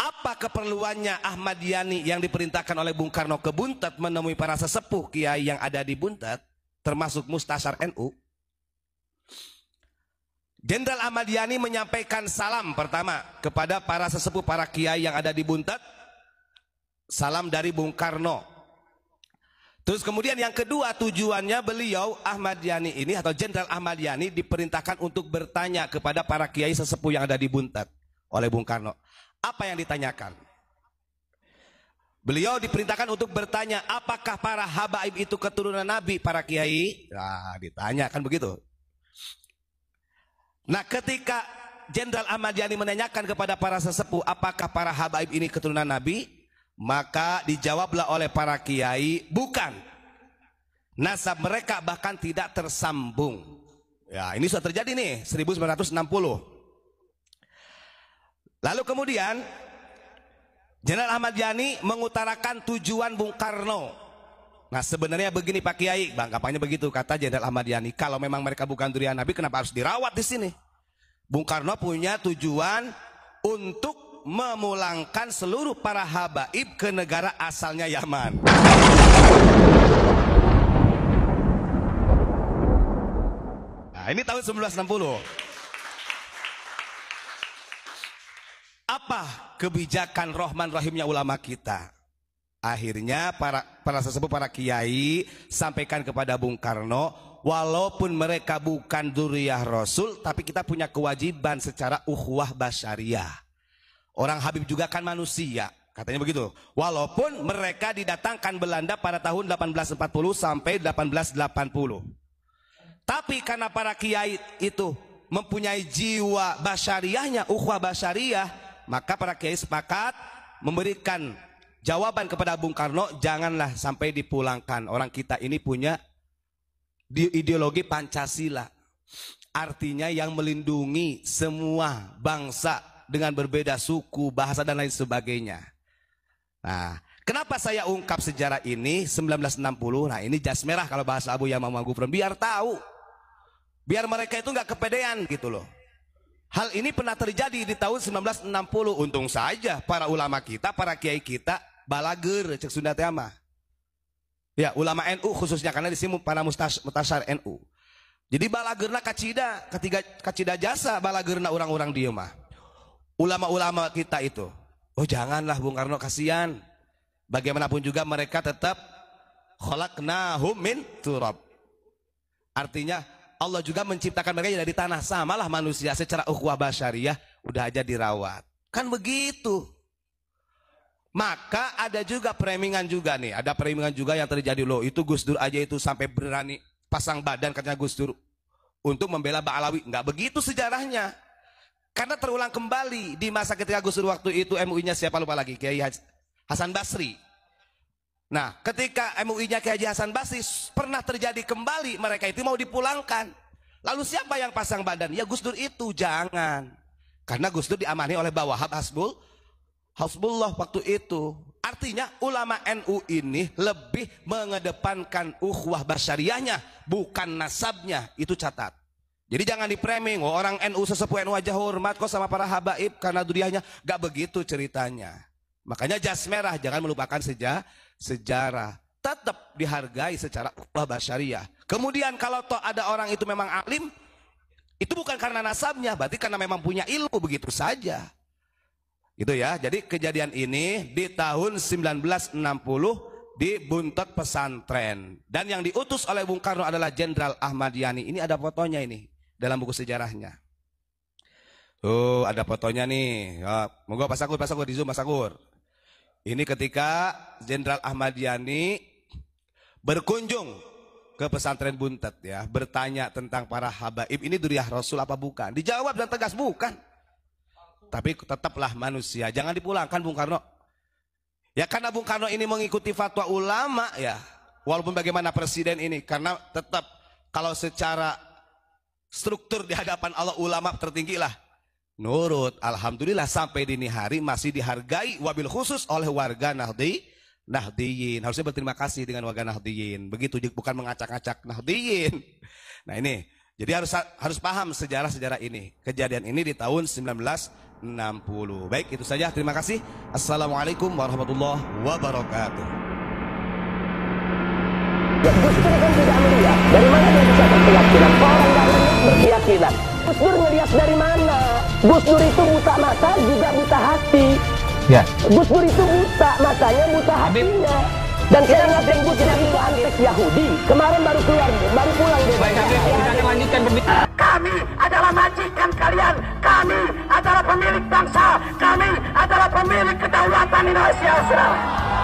Apa keperluannya Ahmad Yani yang diperintahkan oleh Bung Karno ke Buntet menemui para sesepuh kiai yang ada di Buntet, termasuk Mustasyar NU? Jenderal Ahmad Yani menyampaikan salam pertama kepada para sesepuh, para kiai yang ada di Buntet. Salam dari Bung Karno. Terus kemudian yang kedua, tujuannya beliau Ahmad Yani ini atau Jenderal Ahmad Yani diperintahkan untuk bertanya kepada para kiai sesepuh yang ada di Buntet oleh Bung Karno. Apa yang ditanyakan? Beliau diperintahkan untuk bertanya, apakah para habaib itu keturunan Nabi, para kiai? Nah, ditanya kan begitu. Nah, ketika Jenderal Ahmad Yani menanyakan kepada para sesepuh, apakah para habaib ini keturunan Nabi? Maka dijawablah oleh para kiai, bukan. Nasab mereka bahkan tidak tersambung. Ya, ini sudah terjadi nih, 1960. Lalu kemudian Jenderal Ahmad Yani mengutarakan tujuan Bung Karno. Nah, sebenarnya begini Pak Kiai, anggapannya begitu kata Jenderal Ahmad Yani. Kalau memang mereka bukan durian Nabi, kenapa harus dirawat di sini? Bung Karno punya tujuan untuk memulangkan seluruh para habaib ke negara asalnya Yaman. Nah, ini tahun 1960. Apa kebijakan Rahman Rahimnya ulama kita? Akhirnya para sesepuh, para kiai sampaikan kepada Bung Karno, walaupun mereka bukan dzurriyyah Rasul, tapi kita punya kewajiban secara ukhuwah basyariah. Orang Habib juga kan manusia, katanya begitu. Walaupun mereka didatangkan Belanda pada tahun 1840 sampai 1880. Tapi karena para kiai itu mempunyai jiwa basyariahnya, ukhuwah basyariah, maka para kiai sepakat memberikan jawaban kepada Bung Karno, janganlah sampai dipulangkan. Orang kita ini punya ideologi Pancasila. Artinya yang melindungi semua bangsa dengan berbeda suku, bahasa dan lain sebagainya. Nah, kenapa saya ungkap sejarah ini 1960? Nah, ini jas merah kalau bahasa Abu Yamamah Gufron, biar tahu. Biar mereka itu nggak kepedean gitu loh. Hal ini pernah terjadi di tahun 1960. Untung saja para ulama kita, para kiai kita balager cek Sunda teh mah. Ya, ulama NU khususnya karena di sini para Mustasyar NU. Jadi balagerna kacida, ketika kacida jasa balagerna orang-orang dieu mah. Ulama-ulama kita itu, oh janganlah Bung Karno, kasihan. Bagaimanapun juga mereka tetap khalaqnahum min turab. Artinya Allah juga menciptakan mereka dari tanah, samalah manusia secara ukhuwah basyariah udah aja dirawat. Kan begitu. Maka ada juga premingan juga nih, ada premingan juga yang terjadi loh. Itu Gus Dur aja itu sampai berani pasang badan katanya Gus Dur untuk membela Ba'alawi. Enggak begitu sejarahnya. Karena terulang kembali di masa ketika Gus Dur waktu itu MUI-nya siapa lupa lagi, Kiai Hasan Basri. Nah, ketika MUI-nya Kiai Hasan Basri pernah terjadi kembali, mereka itu mau dipulangkan. Lalu siapa yang pasang badan? Ya Gus Dur itu, jangan. Karena Gus Dur diamani oleh Bawahab Hasbullah waktu itu. Artinya ulama NU ini lebih mengedepankan ukhuwah basyariahnya, bukan nasabnya. Itu catat. Jadi jangan dipraming, oh, orang NU sesepuh NU aja hormat kok sama para habaib karena duriahnya. Gak begitu ceritanya. Makanya jas merah, jangan melupakan sejarah, tetap dihargai secara ukhuwah basyariah. Kemudian kalau toh ada orang itu memang alim, itu bukan karena nasabnya, berarti karena memang punya ilmu, begitu saja. Itu ya. Jadi kejadian ini di tahun 1960 di Buntet pesantren, dan yang diutus oleh Bung Karno adalah Jenderal Ahmad Yani. Ini ada fotonya ini dalam buku sejarahnya. Tuh ada fotonya nih. Ya, monggo Pak Sakur di zoom Pak Sakur. Ini ketika Jenderal Ahmad Yani berkunjung ke pesantren Buntet ya, bertanya tentang para habaib ini duriah Rasul apa bukan? Dijawab dan tegas bukan. Tapi tetaplah manusia, jangan dipulangkan Bung Karno. Ya karena Bung Karno ini mengikuti fatwa ulama ya, walaupun bagaimana presiden ini, karena tetap kalau secara struktur di hadapan Allah ulama tertinggi lah. Nurut, alhamdulillah sampai dini hari masih dihargai wabil khusus oleh warga Nahdiyin. Harusnya berterima kasih dengan warga Nahdiyin. Begitu, bukan mengacak-acak Nahdiyin. Nah ini, jadi harus paham sejarah-sejarah ini. Kejadian ini di tahun 1960. 60. Baik, itu saja. Terima kasih. Assalamualaikum warahmatullahi wabarakatuh. Ya, Gus Dur kan tidak melihat. Dari mana dia bisa berkeyakinan? Orang nggak berkeyakinan. Gus Dur melihat dari mana? Gus Dur itu buta mata juga buta hati. Ya. Gus Dur itu buta matanya, buta hatinya. Dan saya ingat yang Gus Dur itu antek Yahudi. Kemarin baru pulang dia. Baik, Habib, kita akan lanjutkan perbincangan. Kami adalah majikan kalian. Kami adalah pemilik bangsa. Kami adalah pemilik kedaulatan Indonesia. Saudara.